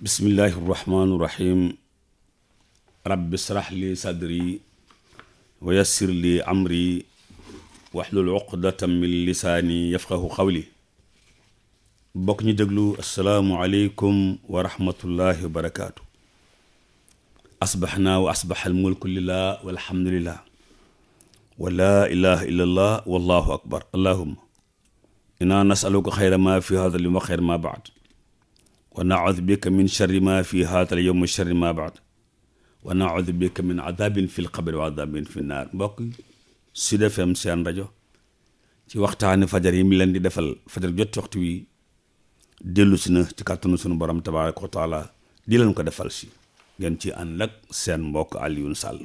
bismillahi irrahmani irrahim rabbi israh li sadri wa yassir li amri wahlul uqdatan min lisaani yafqahu qawli. bokk ñu déglu asalaamu aleykum wa rahmatullahi wa barakaatu. asbaxnaa wa asbaxa almulku lillah walhamdulillah wa laa ilaha illa allah wallahu akbar. allahumma inna nasaluka xayra ma fi hada al yawm wa xayra ma baad wa naudu bika min sharri ma fi hada al yawm wa sharri ma baad wa naudu bika min adabin fi lqabri wa adabin fi naar. mbokk Sud FM seen rajo ci waxtaani fajar yi mi leen di defal fajar jot waxtu wi dellu si na ci kàttanu sunu borom tabaaraka wa taala di leen ko defal si ngeen ci ànd ak seen mbokk Alioune Sall.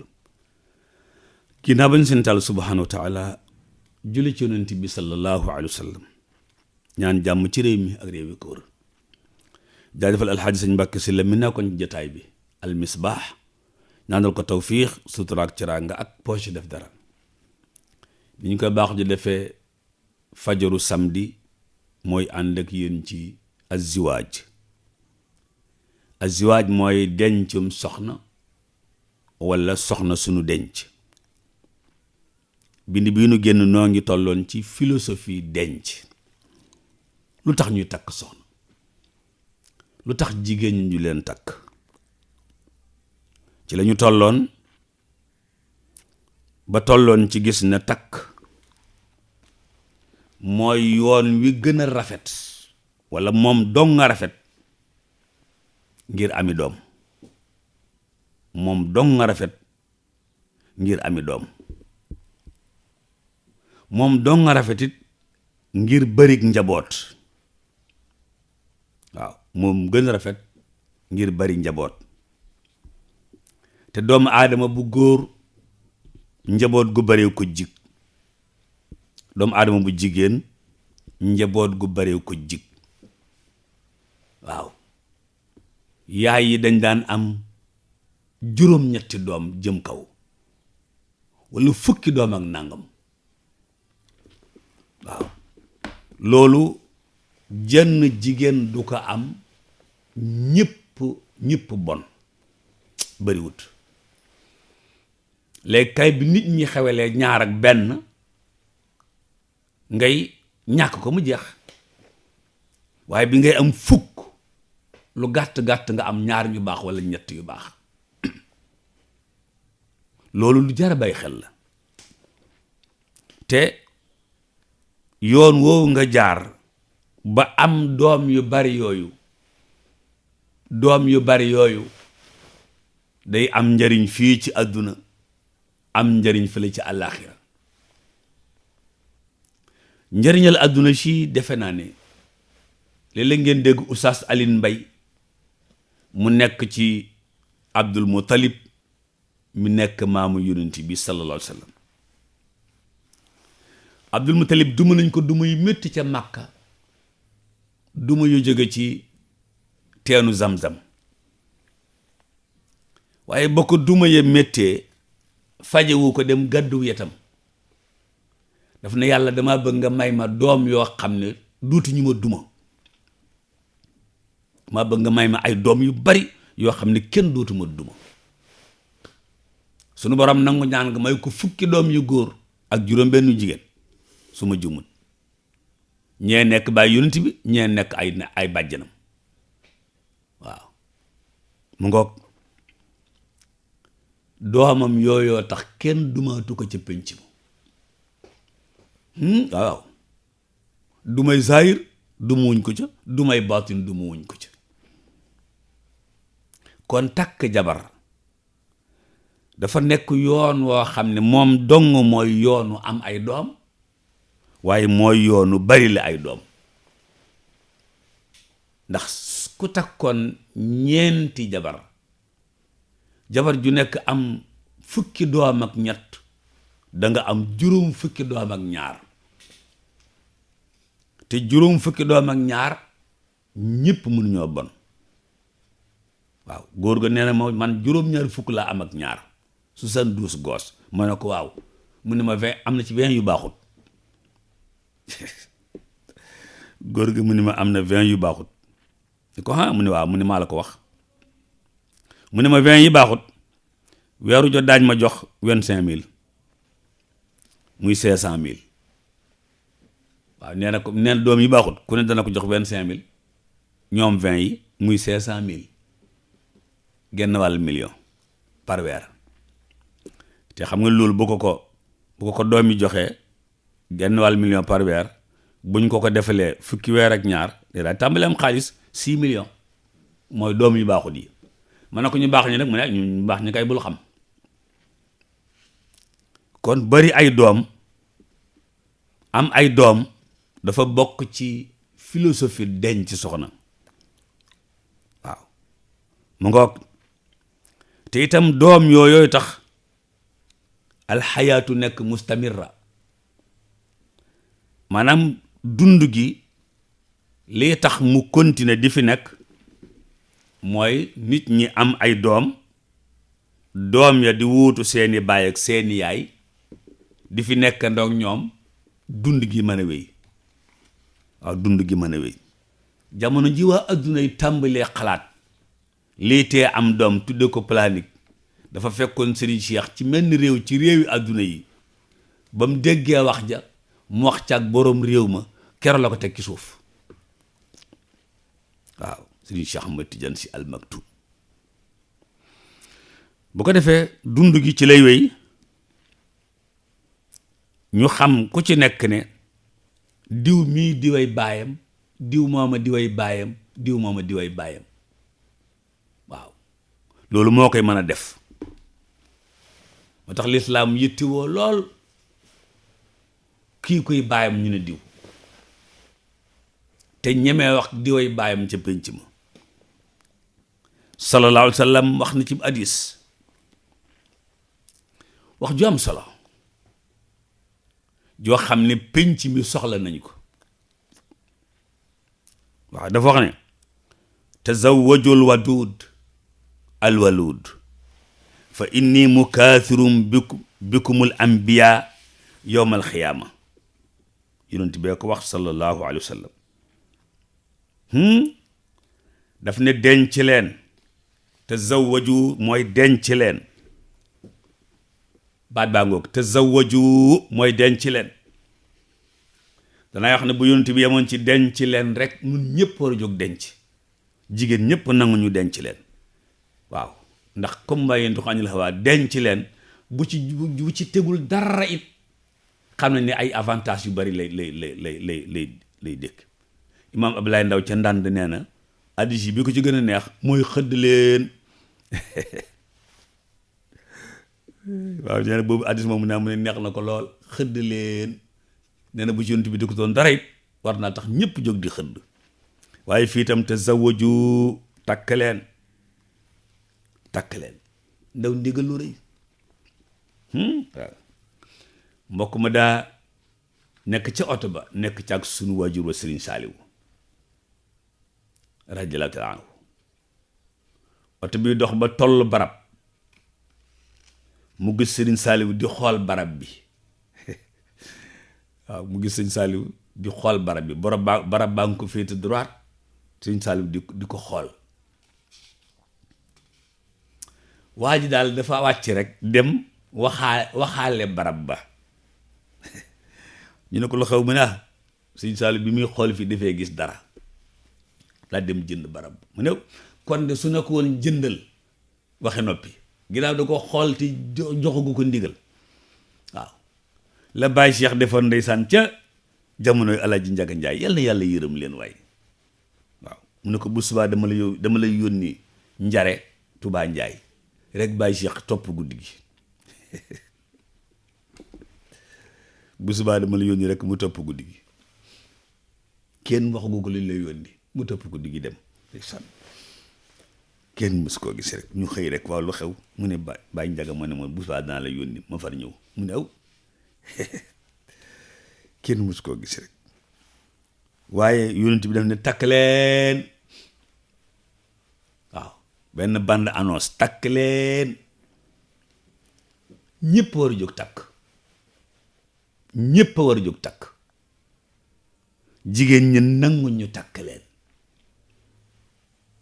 ginnaaw bañ seen taal subhaanahu wa taala julli ci yonent bi sallallahu alayhi wa sallam ñaan jàmm ci réew mi ak réew yi ko wër. jaajëfal alxaaji sëñ Mbàkke si la mi nekkoon ci jotaay bi al misbaax ñaanal ko tawfiix sutura ak teraanga ak poche def dara ni ñu koy baax di defee fajaru samedi mooy ànd ak yéen ci aziwaaj. aziwaaj mooy dencum soxna walla soxna sunu denc. bind bii nu génn noo ngi tolloon ci philosophie denc. lu tax ñuy takk soxna, lu tax jigéen ñu leen takk, ci lañu tolloon ba tolloon ci gis ne takk mooy yoon wi gën a rafet walla moom dong nga rafet ngir ami doom. moom dong nga rafet ngir ami doom. moom dong nga rafetit ngir bërig njaboot. waaw moom gën a rafet ngir bari njaboot. te doomu aadama bu góor njaboot gu bare ko jig. doomu aadama bu jigéen njaboot gu bare ko jig. waaw yaay yi dañ daan am juróom-ñetti doom jëm kaw walla fukki doom ak nàngam. waaw loolu jenn jigéen du ko am. ñëpp bon bariwut. léegi kay bi nit ñi xewelee ñaar ak benn ngay ñàkk ko mu jeex. waaye bi ngay am fukk lu gàtt-gàtt nga am ñaar ñu baax walla ñett yu baax. loolu lu jar a bàyyi xel la. te yoon woowu nga jaar ba am doom yu bari yooyu day am njariñ fii ci àdduna am njariñ fële ci àllaaxira. njariñal àdduna si defe naa ne léeg-léeg ngeen dégg Oustaz Alioune Mbaye mu nekk ci Abdul Muttalib mi nekk maamu yonent bi sallallahu alayhi wa sallam. Abdul Muttalib duma nañ ko duma yu métti ca Màkka, duma yu jóge ci teenu Zamzam. waaye ba ko duma ya méttee fajewu ko dem gàddu yetam daf ne yàlla dama bëgg nga may ma doom yoo xam ne duutu ñu ma duma. dama bëgg nga may ma ay doom yu bari yoo xam ne kenn dootu ma duma. sunu borom nangu ñaan nga may ko fukki doom yu góor ak juróom benn jigéen su ma jumut. ñee nekk baay yonent bi ñee nekk ay bàjjanam. waaw mu ngoog doomam yooyoo tax kenn dumaatu ko ca pénc ma. waaw du may zaahir du mu wuñ ko ca du may baatin du mu wuñ ko ca. kon takk jabar dafa nekk yoon woo xam ne moom dong mooy yoonu am ay doom waaye mooy yoonu bari la ay doom. ndax ku takkoon ñeenti jabar ju nekk am fukki doom ak ñett danga am juróom fukki doom ak ñaar. te juróom fukki doom ak ñaar ñëpp mënuñoo bon. waaw góor ga nee na man juróom-ñaar fukk laa am ak ñaar 72 gos. ma ne ko waaw mu ne ma 20 am na ci 20 yu baaxut. góor gi mu ni ma am na 20 yu baaxut. ni ko mu ni waaw mu ni maa la ko wax mu ne ma 20 yi baaxut weeru jot daañ ma jox 25 000 muy 500 000. waaw nee na ko nee na doom yi baaxut ku ne dana ko jox 25 000 ñoom 20 yi muy 500 000 genn wàll million par weer. te xam nga loolu bu ko ko doom yi joxee genn wàll million par weer buñ ko defalee fukki weer ak ñaar day daal tàmbali am xaalis 6 millions mooy doom yu baaxut yi. mën na ko ñu baax ñi nag mu ne ñu baax ñi kay bul xam. kon bari ay doom am ay doom dafa bokk ci philosophie denc soxna waaw mu ngoog. te itam doom yooyu tax alxayaatu nekk mustamirra maanaam dund gi lii tax mu continuer di fi nekk mooy nit ñi am ay doom ya di wuutu seeni baay ak seeni yaay di fi nekk ndoog ñoom dund gi mën a wéy. waaw dund gi mën a wéy jamono ji waa adduna yi tàmbalee xalaat lii tee am doom tudde ko planique dafa fekkoon Serigne Cheikh ci menn réew ci réewi adduna yi ba mu déggee wax ja mu wax ca ak boroom réew ma keroog la ko teg ci suuf. waaw Serigne Cheikh Ahmad Tidiane Sy Al Maktoum bu ko defee dund gi ci lay wéy ñu xam ku ci nekk ne diw mii diway baayam diw mooma diway baayam diw mooma diway baayam. waaw loolu moo koy mën a def moo tax lislaam yittiwoo lool kii koy baayam ñu ne diw te ñemee wax diway baayam ca pénc ma. sallallahu alayhi wa sallam wax na ci hadiis wax ju am solo joo xam ne pénc mi soxla nañu ko. waaw dafa wax ne tazawwajul wadud alwalud fa inni mukaathirun bikumul anbiya yowmal xiyaama. yonent bee ko wax sallallahu alayhi wa sallam. daf ne denc leen tazawwaju mooy denc leen baat baa ngoog tazawwaju mooy denc leen. danay wax ne bu yonent bi yemoon ci denc leen rek ñun ñëpp war a jóg denc jigéen ñëpp nangu ñu denc leen. waaw ndax comme maa yéen dox añul xawaa denc leen bu ci tegul dara it xam ne ni ay avantages yu bari lay dékk. imaam Abdoulaye Ndaw ca ndànd nee na hadiis yi bi ko ci gën a neex mooy xëdd leen. waaw nee na boobu hadiis moom naa mu ne neex na ko lool xëdd leen. nee na bu ci yonent bi di ko doon dara it war naa tax ñëpp jóg di xëdd. waaye fii itam tazawwaju takk leen ndaw ndigal lu rëy. waaw mbokk ma daa nekk ca oto ba nekk ca ak sunu waajur wa Serigne Saliou radiyallahu ta'ala anhu. oto bi dox ba toll barab mu gis Serigne Saliou di xool barab bi. waaw mu gis Serigne Saliou di xool barab bi barab baa ngi ko féete droite Serigne Saliou di ko xool. waa ji daal dafa wàcc rek dem waxaale barab ba. ñu ne ko lu xew mu ne Serigne Saliou bi muy xool fii dafay gis dara laa dem jënd barab mu ne kon de su ne ko woon jëndal waxe noppi ginnaaw da ko xool te joxagu ko ndigal. waaw la Baye Cheikh defoon ndeysaan ca jamonoy Alaaji Njaga Njaay yal na yàlla yërëm leen waay. waaw mu ne ko bu subaa dama lay yónni njare Tubaa Njaay rek Baye Cheikh topp guddi gi. bu subaa dama la yónni rek mu topp guddi gi kenn waxagu ko lañ lay yónni mu topp guddi gi dem. kenn mës koo gis rek ñu xëy rek waaw lu xew mu ne Baye Njaga ma ne ma bu subaa dinaa la yónni ma far ñëw mu ne aw kenn mës koo gis rek. waaye yonent bi daf ne takk leen. waaw benn bande annonce takk leen ñëpp war a jóg takk. ñëpp a war a jóg takk. jigéen ñi nangu ñu takk leen.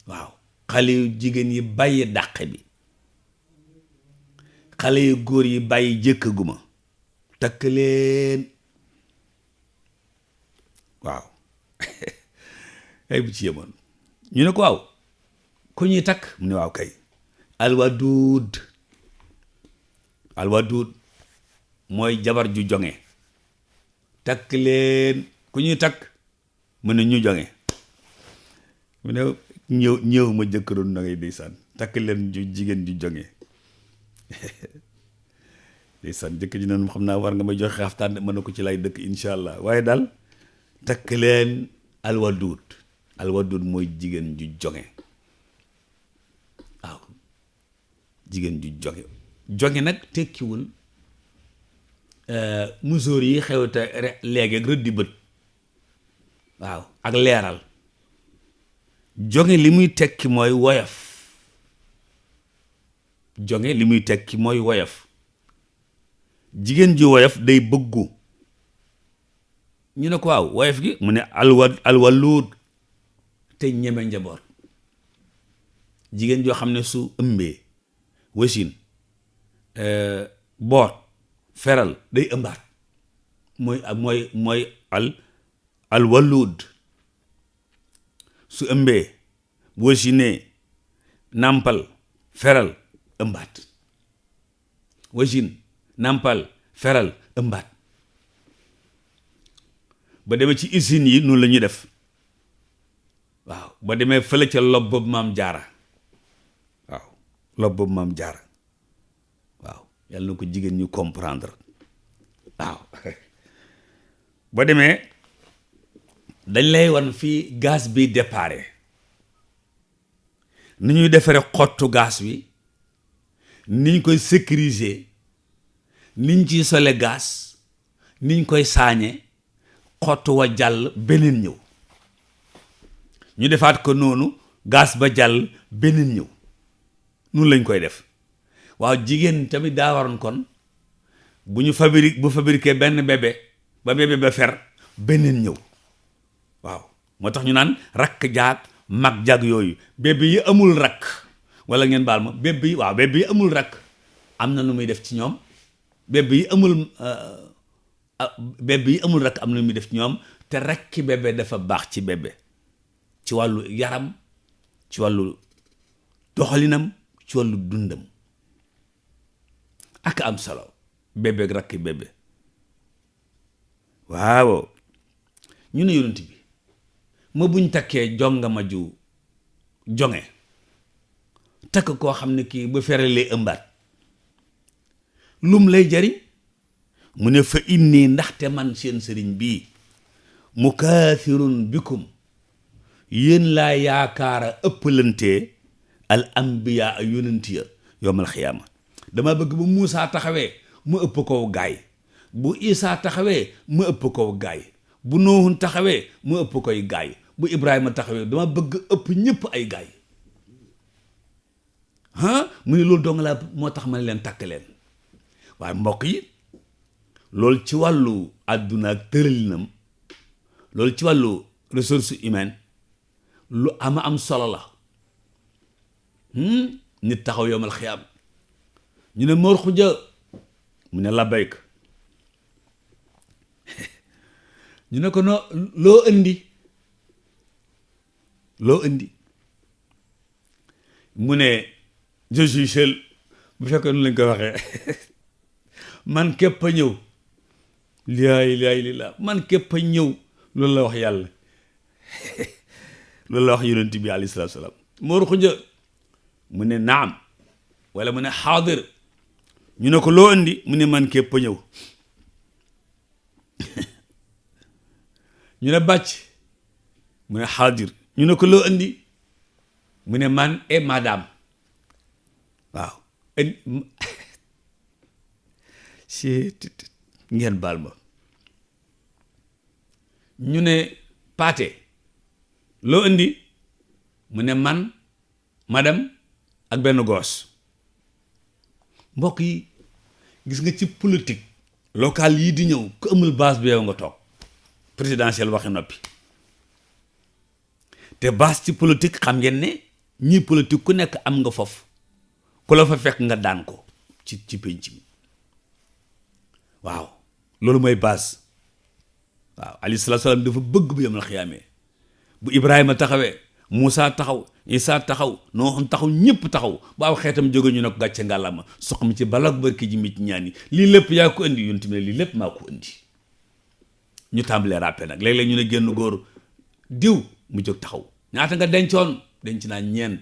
waaw xale yu jigéen yi bàyyi dàq bi, xale yu góor yi bàyyi jëkkaguma, takk leen. waaw ay bu ci yemoon ñu ne ko waaw ku ñuy takk mu ne waaw kay alwaduud mooy jabar ju jonge, takk leen. ku ñuy takk mu ne ñu jonge, mu ne ñëw ma jëkkëroon na ngay ndeysaan, takk leen ju jigéen ju jonge. ndeysaan jëkk ji noonu xam naa war nga may joxe xaftaan mën na ko ci lay dëkk insha allah. waaye daal takk leen alwaduud mooy jigéen ju jonge. waaw jigéen ju jonge nag tekkiwul musóor yi xew te léegi ak rëddi bët, waaw ak leeral. jonge li muy tekki mooy woyof. jonge li muy tekki mooy woyof. jigéen ju woyof day bëggu. ñu ne ko waaw woyof gi mu ne alwaluud te ñeme njaboot. jigéen joo xam ne su ëmbee wasin boot feral day ëmbaat mooy alwaluud. su ëmbee wasinee nàmpal feral ëmbaat, wasin nàmpal feral ëmbaat. ba demee ci usines yi noonu la ñuy def. waaw ba demee fële ca lob boobu maam jaara, waaw lob boobu maam jaara, waaw yàlla na ko jigéen ñu comprendre. waaw ba demee dañ lay wan fii gaz bi déparé, ni ñuy defaree xottu gaz bi, niñ koy sécuriser, niñ ciy sole gaz, niñ koy saañe, xottu wa jàll beneen ñëw, ñu defaat ko noonu, gaz ba jàll beneen ñëw, noonu lañ koy def. waaw jigéen tamit daa waroon kon bu fabriqué benn bébé ba fer beneen ñëw. waaw moo tax ñu naan rakk jaag mag jaag yooyu. bébé yi amul rakk, wala ngeen baal ma, bébé yi amul rakk am na nu muy def ci ñoom. bébé yi amul rakk am na nu muy def ci ñoom. te rakki bébé dafa baax ci bébé, ci wàllu yaram, ci wàllu doxalinam, ci wàllu dundam, ak am solo bébé ak rakki bébé. waaw ñu ne yonent bi ma buñ takkee jongama ju jonge, takk koo xam ne kii bu feralee ëmbaat, lum lay jariñ? mu ne fa inni, ndaxte man seen sëriñ bii, mukathirun bikum, yéen laa yaakaara ëppalantee al anbiya ay yonent ya yowmal xiyaama. dama bëgg bu Muusaa taxawee mu ëpp kow gaay, bu Isaa taxawee mu ëpp kow gaay, bu Noohun taxawee mu ëpp koy gaay, bu Ibrahima taxawee dama bëgg ëpp ñëpp ay gaay. mu ne loolu dong laa moo tax ma ne leen takk leen. waaye mbokk yi loolu ci wàllu àdduna ak tëralinam, loolu ci wàllu ressource humaine lu am solo la. nit taxaw yowmal xiyaam ñu ne Mor Xuja, mu ne labbayk, ñu ne ko loo indi mu ne je suis seul, bu fekkee nu lañ koy waxee man képp a ñëw, laa ilaaha illallaah, man képp a ñëw. loolu la wax yàlla loolu la wax yonent bi alayhi salaatu wa salaam. Mor Xuja mu ne naam, wala mu ne xaadir, ñu ne ko loo indi mu ne man képp a ñëw. ñu ne bàcc mu ne xaadir, ñu ne ko loo indi mu ne man et madame. waaw si ngeen baal ma. ñu ne paate loo indi mu ne man madame ak benn goos. mbokk yi gis nga ci politique locale yii di ñëw ku amul base bi yow nga toog, présidentielle waxi noppi. te base ci politique xam ngeen ne ñi politique ku nekk am nga foofu ku la fa fekk nga daan ko ci penc mi waaw loolu mooy base. waaw alayhi salaatu salaam dafa bëgg bu yemal xiyaamee bu Ibrahima taxawee Moussa taxaw Isa taxaw Noox taxaw ñëpp taxaw ba aw xeetam jóge ñu ne ko gàcce ngàllama sox mi ci balak barki ji mi ci ñaan yi lii lépp yaa ko indi yonent bi ne lii lépp maa ko indi ñu tàmbalee ràppe nag léeg-léeg ñu ne génn góor diw mu jóg taxaw ñaata nga dencoon denc naa ñeent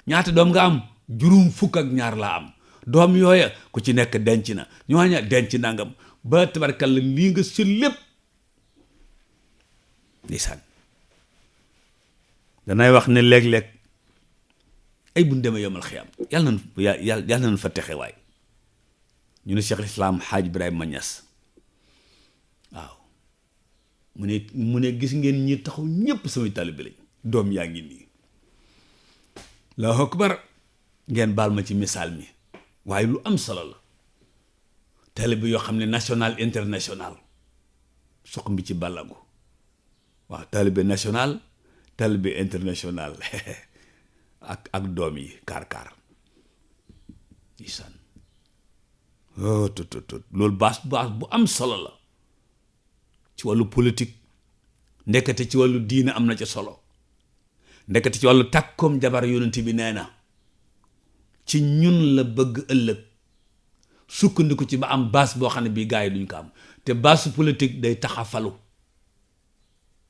ñaata doom nga am juróom fukk ak ñaar laa am doom yooya ku ci nekk denc na ñooña denc nangam ba tabarkalla lii nga si lépp ndeysaan danay wax ne léeg-léeg ay buñ demee yomal xiyam yàlla nañ fa texe waay ñu ne Cheikh Islam Haaj Ibrahima Niass waaw mu ne gis ngeen ñi taxaw ñépp samay taalibe lañ doom yaa ngi nii Allahu akbar ngeen baal ma ci misaal mi waaye lu am solo la taalibe yoo xam ne national international soq mbi ci bàllagu waaw taalibe national taalibe international ak doom yi kaar isaan loolu baas bu am solo la ci wàllu politique ndekete ci wàllu diine am na ca solo ndekete ci wàllu takkoom jabar yonent bi nee na ci ñun la bëgg ëllëg sukkandiku ci ba am baas boo xam ne bii gars yi duñ ko am te baasu politique day taxafalu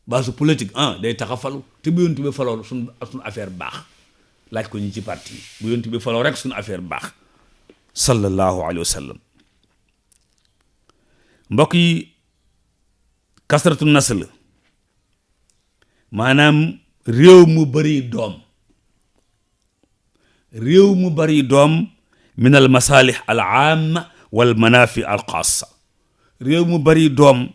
baasu politique day taxafalu te bu yonent bi faloo suñ affaire baax laaj ko ñi ci parti bu yonent bi faloo rek suñu affaire baax sallallahu alayhi wa sallam mbokk yi kasratu nasl maanaam réew mu bari doom min al masalih al aama wal manafi al xaasa réew mu bari doom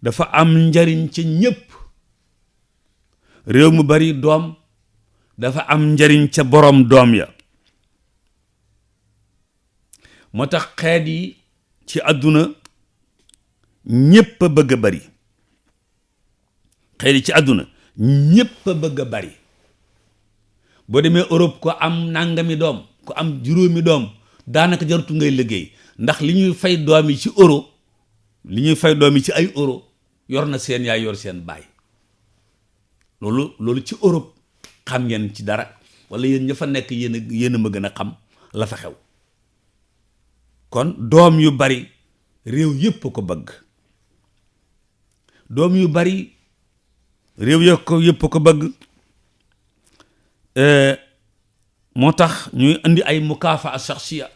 dafa am njariñ ca ñépp réew mu bari doom dafa am njariñ ca boroom doom ya moo tax xeet yi ci àdduna ñépp a bëgg a bari xeet yi ci àdduna ñépp a bëgg a bari boo demee Europe ko am nangami doom ko am juróomi doom daanaka jarutu ngay liggéey ndax li ñuy fay doom yi ci euro li ñuy fay doom yi ci ay euro yor na seen yaay yor seen baay loolu ci Europe xam ngeen ci dara wala yéen ña fa nekk yéen a ma gën a xam la fa xew kon doom yu bari réew yépp ko bëgg doom yu bari réew yépp ko bëgg moo tax ñuy indi ay mukaafa shakhsiya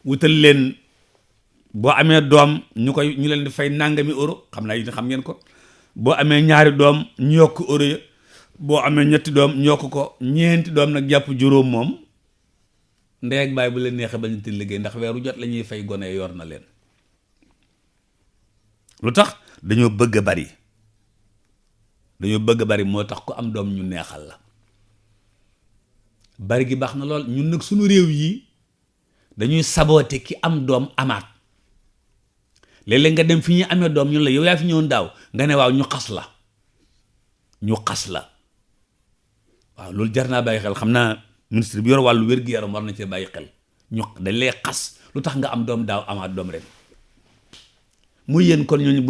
wutal leen boo amee doom ñu leen di fay nangami euro xam naa yi xam ngeen ko boo amee ñaari doom ñu yokk euro ya boo amee ñetti doom ñu yokk ko ñeenti doom nag jàpp juróom moom ndey ak baay bu leen neexee bañ ti liggéey ndax weeru jot la ñuy fay gone yor na leen lu tax dañoo bëgg a bari moo tax ku am doom ñu neexal la bari gi baax na lool ñun nag suñu réew yi dañuy saboote ki am doom amaat léeg-léeg nga dem fi ñuy amee doom ñun la yow yaa fi ñëwoon daaw nga ne waaw ñu xas la waaw loolu jar naa bàyyi xel xam naa ministre bi yor wàllu wér-gu-yaram war na cee bàyyi xel dañ lay xas lu tax nga am doom daaw amaat doom ren muy yéen kon ñooñu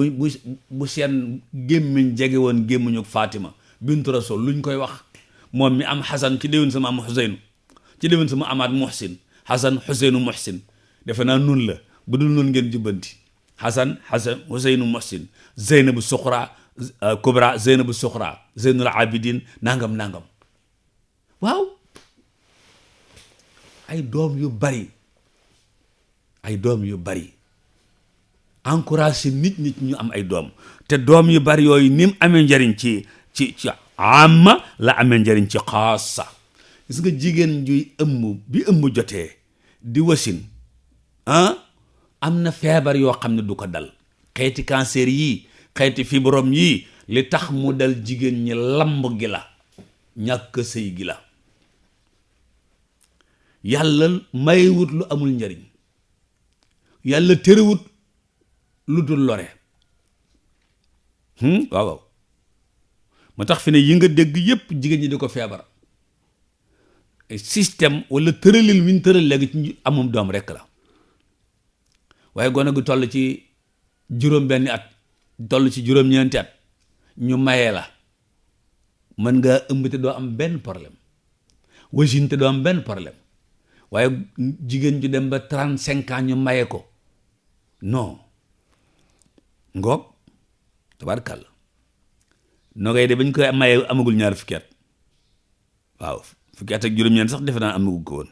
bu seen gémmiñ jege woon gémmiñu Fatima bintu Rasul luñ koy wax moom mi am Xasan ci déwén sama am Xuseynu ci déwén sama amaat Muhsin Xasan Xuseynu Muhsin defe naa nun la bu dul noonu ngeen jubbanti Xasan Xuseynu Muhsin Zeynabu Suxra Kubra Zeynabu Suxra Zeynul Abidin nangam waaw ay doom yu bari encouragé nit ñu am ay doom te doom yu bari yooyu ni mu amee njariñ ci amma la amee njariñ ci xaasa gis nga jigéen juy bi ëmb jotee di wasin am na feebar yoo xam ne du ko dal xeeti cancer yii xeeti fibrome yii li tax mu dal jigéen ñi lamb gi la ñàkk sëy gi la yàlla maywut lu amul njariñ yàlla terewut lu dul lore waaw moo tax fi ne yi nga dégg yépp jigéen ñi di ko feebar système wala tëralil wi ñu tëral léegi ci amum doom rekk la waaye gone gu toll ci juróom benni at toll ci juróom-ñeenti at ñu mayee la mën nga ëmb te doo am benn problème wasin te doo am benn problème waaye jigéen ju dem ba 35 ans ñu maye ko non ngoog tabarkàlla noo ngay de bañ koy maye amagul ñaar fukki at waaw fukki at ak juróom-ñeent sax defe naa amagul ko woon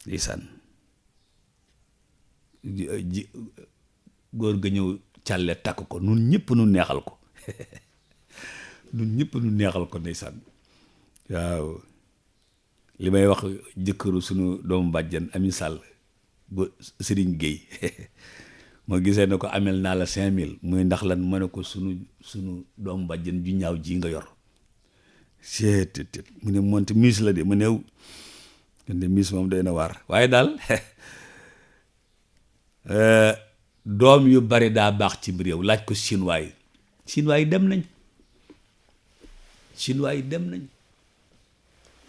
ndeysaan góor ga ñëw càlle takk ko nun ñëpp nu neexal ko nun ñëpp nu neexal ko ndeysaan waaw li may wax jëkkëru sunu doomu bàjjan Ami Sall ba Serigne Gueye moo gisee ne ko amel naa la 5000 muy ndax lan ma ne ko sunu doomu bàjjan ju ñaaw ji nga yor seet mu ne monte miis la de mu néew ne miis moom doy na waar waaye daal doom yu bari daa baax ci réew laaj ko chinois yi dem nañ chinois yi dem nañ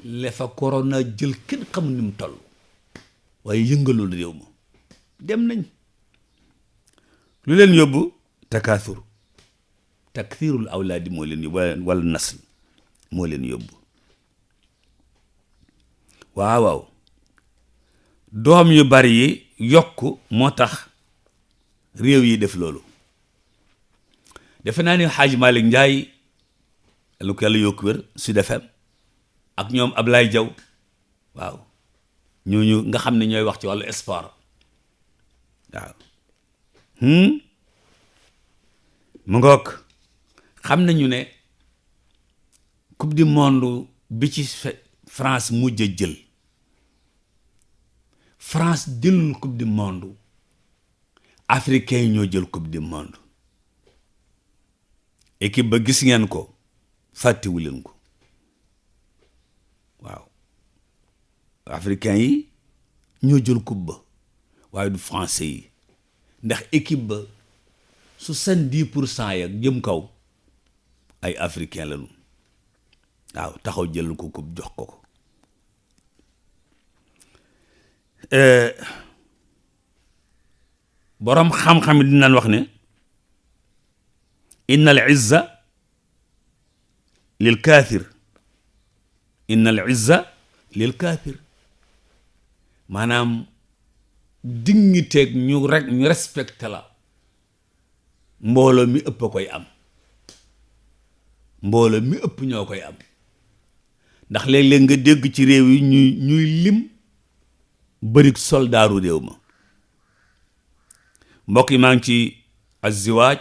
lefa corona jël kenn xamul ni mu toll waaye yëngalul réew ma dem nañ lu leen yóbbu takthirul awlaadi moo leen yóbbu wala nasl moo leen yóbbu waaw doom yu bari yi yokk moo tax réew yi def loolu defe naa ni Xaaj Malick Njaay lu ko yàlla yokku wér Sud FM ak ñoom Ablaye Diaw waaw ñooñu nga xam ne ñooy wax ci wàllu sport waaw mu ngoog xam nañu ne coupe du monde bi ci France mujj a jël France jëlul coupe du monde africain yi ñoo jël coupe du monde équipe ba gis ngeen ko fàttewu leen ko waaw africain yi ñoo jël coupe ba waaye du français yi ndax équipe ba 70% ya jëm kaw ay africain lañu waaw taxaw jël ko coupe jox ko boroom xam-xam yi dinañ wax ne inna al izza lil kaafir inna al izza lil kaafir maanaam dignité ñu respecté la mbooloo mi ëpp a koy am mbooloo mi ëpp ñoo koy am ndax léeg-léeg nga dégg ci réew yi ñuy lim bërik soldaaru réew ma mbokk yi maa ngi ci azziwaaj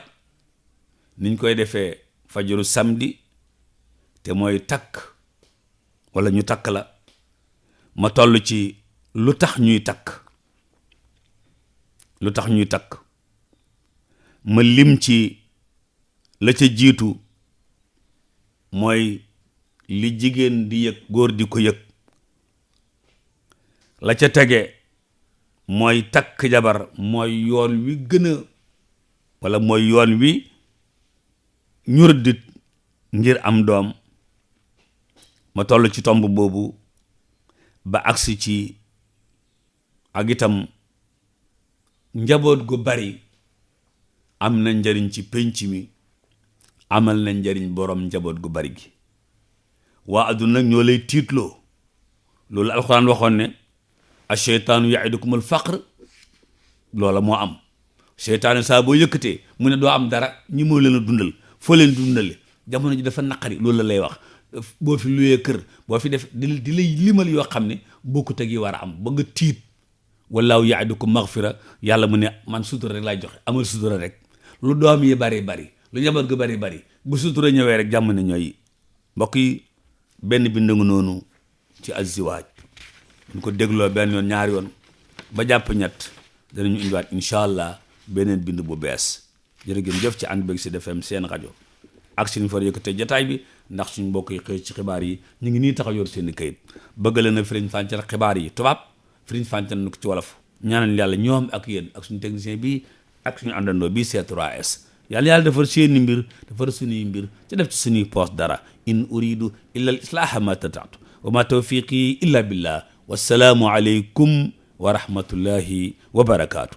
niñ koy defee fajaru samedi te mooy takk walla ñu takk la ma toll ci lu tax ñuy takk ma lim ci la ca jiitu mooy li jigéen di yëg góor di ko yëg la ca tege mooy takk jabar mooy yoon wi gën a walla mooy yoon wi ñu rëddit ngir am doom ma toll ci tomb boobu ba agsi ci ak itam njaboot gu bari am na njariñ ci pénc mi amal na njariñ boroom njaboot gu bari gi waa adduna nag ñoo lay tiitloo loolu alxuraan waxoon ne ash-shaytaanu ya'idukum al-faqr loola moo am seytaane saa boo yëkkatee mu ne doo am dara ñi moo leen a dundal foo leen dundale jamono ji dafa naqari loolu la lay wax boo fi luyee kër boo fi def di lay limal yoo xam ne bokkut ak yi war a am ba nga tiit wallaahu ya'idukum maghfira yàlla mu ne man sutura rek laay joxe amal sutura rek lu doom yi bari lu njaboot ga bari bu sutura ñëwee rek jàmm ne ñooy mbokk yi benn bind nga noonu ci azziwaaj ñu ko dégloo benn yoon ñaari yoon ba jàpp ñett danañu indiwaat incha allah beneen bind bu bees jërë ngeen jëf ci ànd beeg Sud FM seen rajo ak suñu fa yëkkatee jataay bi ndax suñu mbokk yi xëy ci xibaar yi ñu ngi nii taxaw yor seen i kayit bëgg leen a firiñ fàncal xibaar yi tubaab firiñ fàncal na ko ci wolof ñaanal yàlla ñoom ak yéen ak suñu technicien bi ak suñu àndandoo bii C3S yàlla defar seeni mbir defar suñuy mbir ci def ci suñuy poos dara in uridu illa al islaaha ma tataatu wa ma tawfiqi illa billah wassalaamu aleykum wa rahmatullahi wa barakaatu